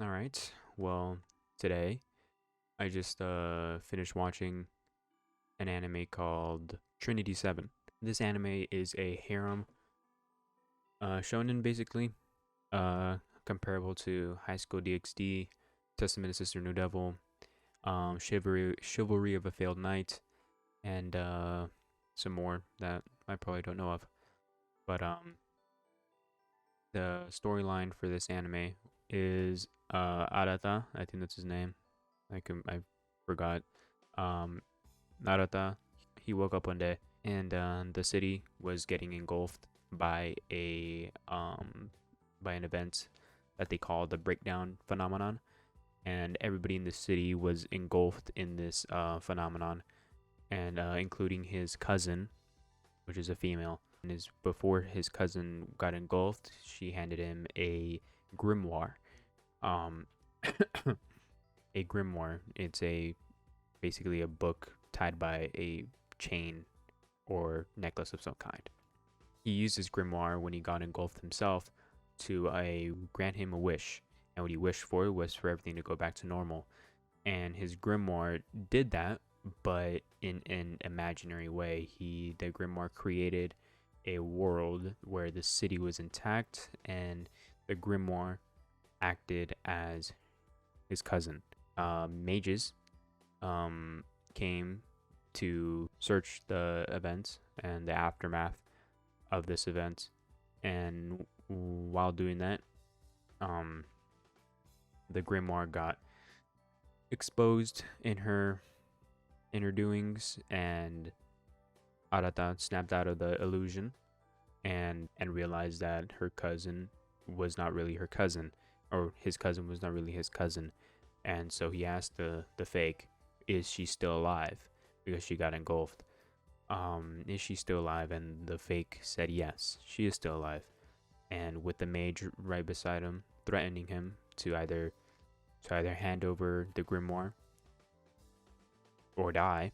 All right. Well, today I just finished watching an anime called Trinity 7. This anime is a harem shonen basically, comparable to High School DxD, Testament of Sister New Devil, Chivalry of a Failed Knight, and some more that I probably don't know of. But the storyline for this anime is Arata, I think that's his name. I forgot. Um, Narata, he woke up one day and the city was getting engulfed by an event that they call the breakdown phenomenon, and everybody in the city was engulfed in this phenomenon, and including his cousin, which is a female. And before his cousin got engulfed, she handed him a grimoire. Um, a grimoire. It's basically a book tied by a chain or necklace of some kind. He used his grimoire when he got engulfed himself to grant him a wish, and what he wished for was for everything to go back to normal. And his grimoire did that, but in an imaginary way. The grimoire created a world where the city was intact, and the grimoire acted as his cousin. Mages came to search the events and the aftermath of this event, and while doing that, the grimoire got exposed in her doings, and Arata snapped out of the illusion and realized that her cousin was not really her cousin, or his cousin was not really his cousin. And so he asked the fake, is she still alive? Because she got engulfed. Is she still alive? And the fake said yes, she is still alive. And with the mage right beside him, threatening him to either hand over the grimoire or die,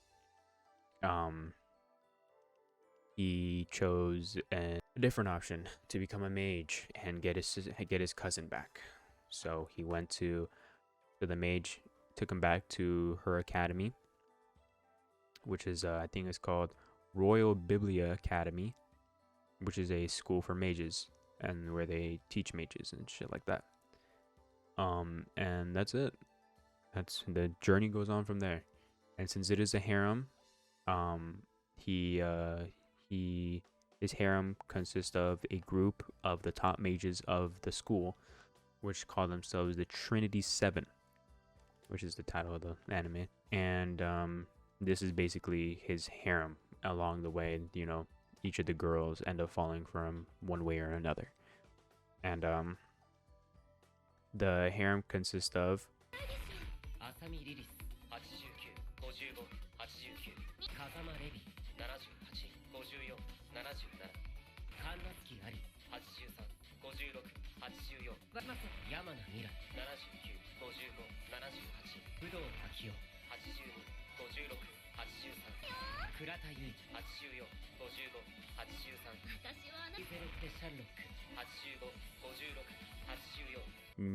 he chose a different option to become a mage and get his cousin back. So he went to the mage, took him back to her academy, which is I think it's called Royal Biblia Academy, which is a school for mages and where they teach mages and shit like that. And that's it. That's the journey goes on from there. And since it is a harem, his harem consists of a group of the top mages of the school, which call themselves the Trinity 7, which is the title of the anime. And this is basically his harem. Along the way, each of the girls end up falling from one way or another. And the harem consists of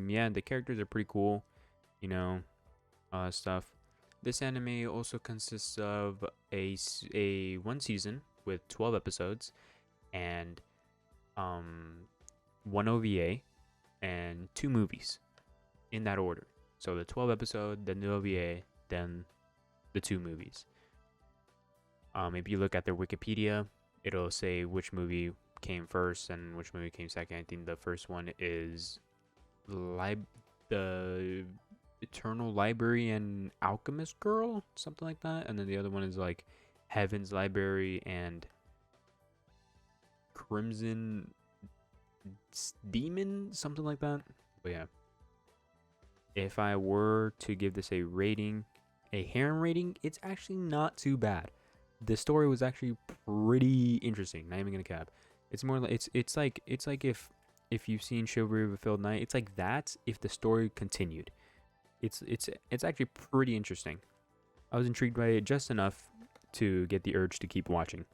yeah, the characters are pretty cool, stuff. This anime also consists of a one season with 12 episodes and one OVA and 2 movies in that order. So the 12 episode, then the OVA, then the 2 movies. If you look at their Wikipedia, it'll say which movie came first and which movie came second. I think the first one is the Eternal Library and Alchemist Girl, something like that. And then the other one is like Heaven's Library and Crimson Demon, something like that. But yeah, if I were to give this a rating, a harem rating, it's actually not too bad. The story was actually pretty interesting. Not even gonna cap. It's more like it's like if you've seen Chivalry of a Failed Knight, it's like that if the story continued. It's actually pretty interesting. I was intrigued by it just enough to get the urge to keep watching.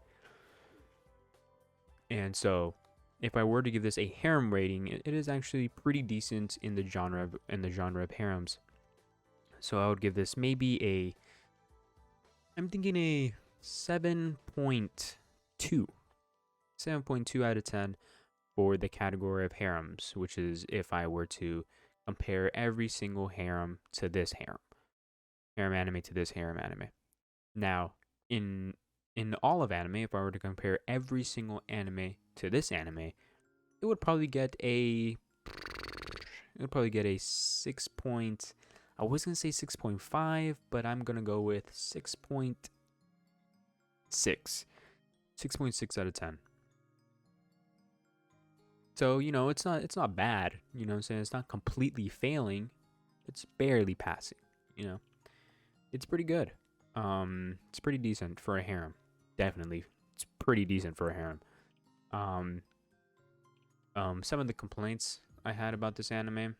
And so if I were to give this a harem rating, it is actually pretty decent in the genre of harems. So I would give this maybe I'm thinking a 7.2. 7.2 out of 10 for the category of harems, which is if I were to compare every single harem to this harem anime to this harem anime. Now, in all of anime, if I were to compare every single anime to this anime, it would probably get a 6 point. I was gonna say 6.5, but I'm gonna go with 6.6. 6.6 out of 10. So, it's not bad. You know what I'm saying? It's not completely failing. It's barely passing, It's pretty good. It's pretty decent for a harem. Definitely. It's pretty decent for a harem. Some of the complaints I had about this anime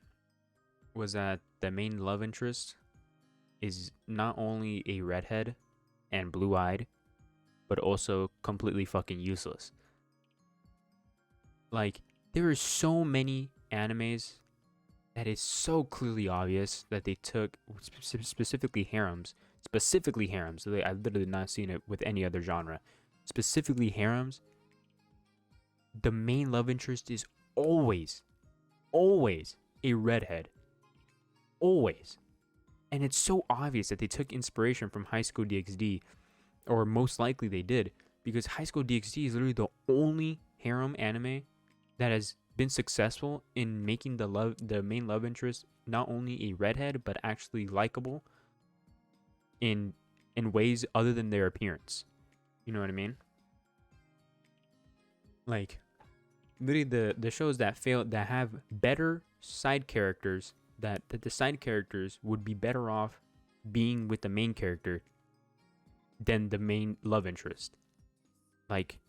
was that the main love interest is not only a redhead and blue-eyed, but also completely fucking useless. Like, there are so many animes that is so clearly obvious that they took specifically harems. I've literally not seen it with any other genre. Specifically harems. The main love interest is always a redhead. Always. And it's so obvious that they took inspiration from High School DxD, or most likely they did, because High School DxD is literally the only harem anime that has been successful in making the main love interest not only a redhead but actually likable in ways other than their appearance. You know what I mean? Like, literally the shows that have better side characters, that the side characters would be better off being with the main character than the main love interest. Like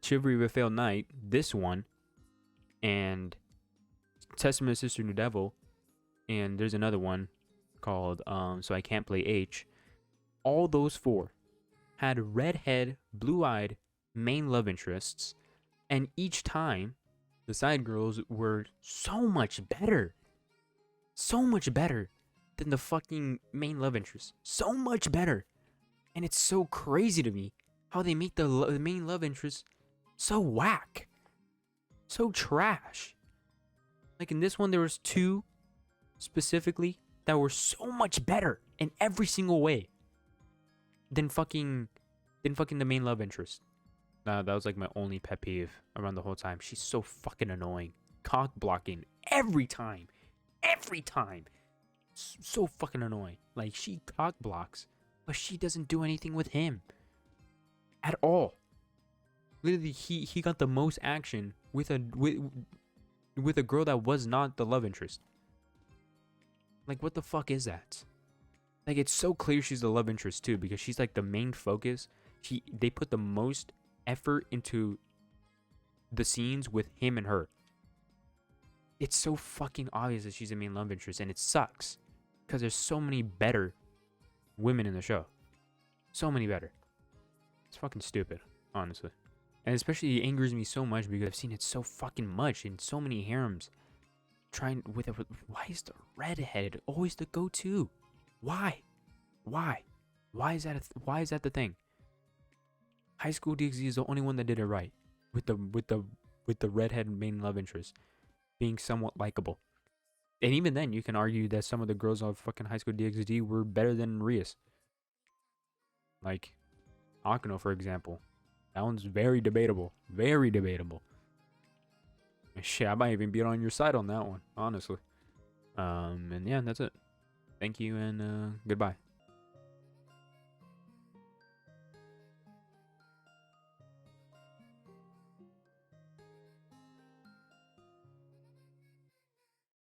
Chivalry of a Failed Knight, this one, and Testament of Sister New Devil, and there's another one called So I Can't Play H. All those four had redhead, blue-eyed main love interests, and each time the side girls were so much better than the fucking main love interest. So much better. And it's so crazy to me how they make the main love interest so whack, so trash. Like in this one, there was two specifically that were so much better in every single way than fucking the main love interest. That was like my only pet peeve around the whole time. She's so fucking annoying. Cock blocking every time. So fucking annoying. Like, she cock blocks, but she doesn't do anything with him at all. Literally, he got the most action with a girl that was not the love interest. Like, what the fuck is that? Like, it's so clear she's the love interest too, because she's like the main focus. They put the most effort into the scenes with him and her. It's so fucking obvious that she's the main love interest, and it sucks because there's so many better women in the show. So many better. It's fucking stupid, honestly. And especially it angers me so much because I've seen it so fucking much in so many harems. Why is the redhead always the go-to? Why? Why is that the thing? High School DxD is the only one that did it right with the redhead main love interest being somewhat likable. And even then, you can argue that some of the girls of fucking High School DxD were better than Rias. Like Akano, for example. That one's very debatable. Very debatable. Shit, I might even be on your side on that one, honestly. And yeah, that's it. Thank you and goodbye.